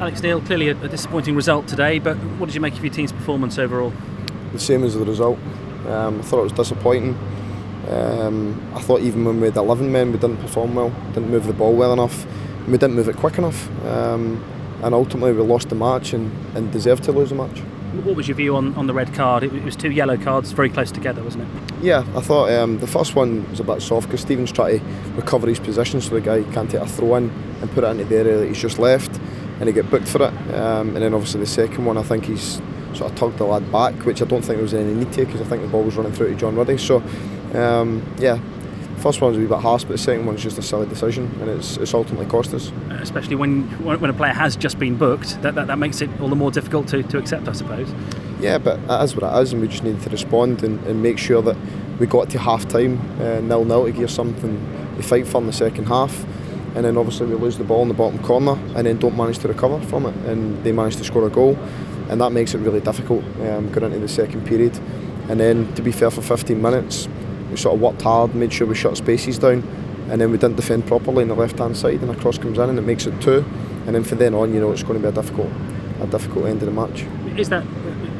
Alex Neil, clearly a disappointing result today, but what did you make of your team's performance overall? The same as the result. I thought it was disappointing. I thought even when we had 11 men, we didn't perform well, didn't move the ball well enough, and we didn't move it quick enough. And ultimately we lost the match and deserved to lose the match. What was your view on the red card? It was 2 yellow cards very close together, wasn't it? Yeah, I thought the first one was a bit soft because Stephen's trying to recover his position so the guy can't take a throw in and put it into the area that he's just left, and he get booked for it. And then obviously the second one, I think he's sort of tugged the lad back, which I don't think there was any need to because I think the ball was running through to John Ruddy. So yeah, the first one was a wee bit harsh, but the second one was just a silly decision, and it's ultimately cost us. Especially when a player has just been booked, that makes it all the more difficult to accept, I suppose. Yeah, but it is what it is, and we just needed to respond and make sure that we got to half time 0-0 to give something to fight for in the second half. And then obviously we lose the ball in the bottom corner and then don't manage to recover from it, and they manage to score a goal, and that makes it really difficult going into the second period. And then, to be fair, for 15 minutes we sort of worked hard, made sure we shut spaces down, and then we didn't defend properly on the left hand side, and a cross comes in and it makes it 2, and then from then on it's going to be a difficult end of the match. Is that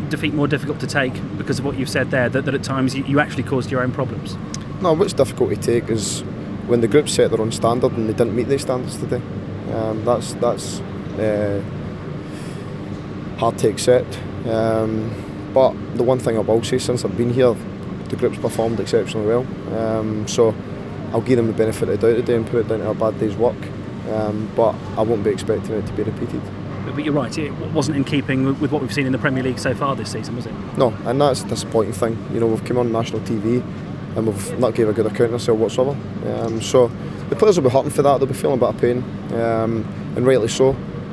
defeat more difficult to take because of what you've said there, that at times you actually caused your own problems? No, what's difficult to take is when the group set their own standard and they didn't meet those standards today. That's hard to accept. But the one thing I will say, since I've been here, the group's performed exceptionally well. So I'll give them the benefit of the doubt today and put it down to a bad day's work. But I won't be expecting it to be repeated. But you're right, it wasn't in keeping with what we've seen in the Premier League so far this season, was it? No, and that's a disappointing thing. We've come on national TV and we've not gave a good account of ourselves whatsoever. So the players will be hurting for that, they'll be feeling a bit of pain, and rightly so,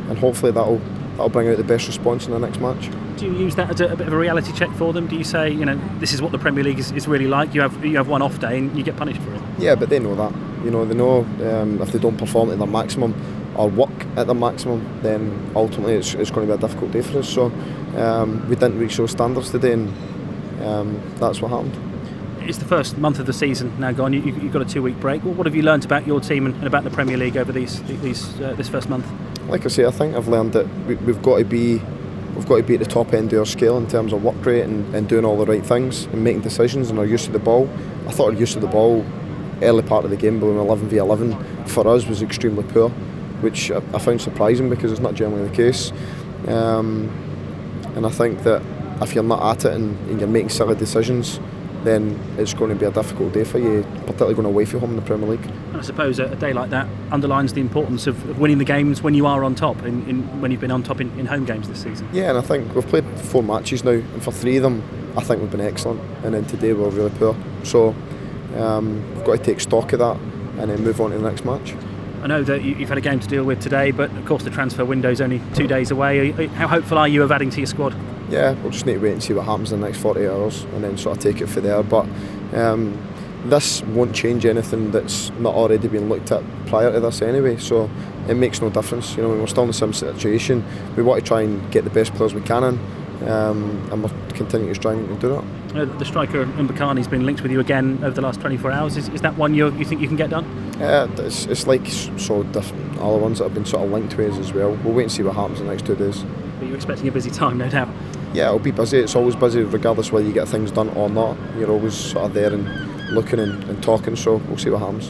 and hopefully that'll bring out the best response in the next match. Do you use that as a bit of a reality check for them? Do you say, this is what the Premier League is really like, you have one off day and you get punished for it? Yeah, but they know that. They know if they don't perform at their maximum or work at their maximum, then ultimately it's going to be a difficult day for us. So we didn't reach those standards today, and that's what happened. It's the first month of the season now gone. You've got a 2-week break. What have you learned about your team and about the Premier League over this first month? Like I say, I think I've learned that we've got to be at the top end of our scale in terms of work rate and doing all the right things and making decisions and our use of the ball. I thought our use of the ball early part of the game, when 11v11 for us, was extremely poor, which I found surprising because it's not generally the case. And I think that if you're not at it and you're making silly decisions, then it's going to be a difficult day for you, particularly going away from home in the Premier League. And I suppose a day like that underlines the importance of winning the games when you are on top, when you've been on top in home games this season. Yeah, and I think we've played 4 matches now, and for 3 of them I think we've been excellent, and then today we were really poor. So we've got to take stock of that and then move on to the next match. I know that you've had a game to deal with today, but of course the transfer window is only 2 days away. How hopeful are you of adding to your squad? Yeah, we'll just need to wait and see what happens in the next 48 hours and then sort of take it from there. But this won't change anything that's not already been looked at prior to this anyway, so it makes no difference. We're still in the same situation. We want to try and get the best players we can in, and we're continuing to strive to do that. The striker Mbakani's been linked with you again over the last 24 hours. Is that one you think you can get done? It's like so different. All the ones that have been sort of linked to us as well. We'll wait and see what happens in the next 2 days. But you're expecting a busy time, no doubt? Yeah, it'll be busy. It's always busy regardless whether you get things done or not. You're always sort of there and looking and talking, so we'll see what happens.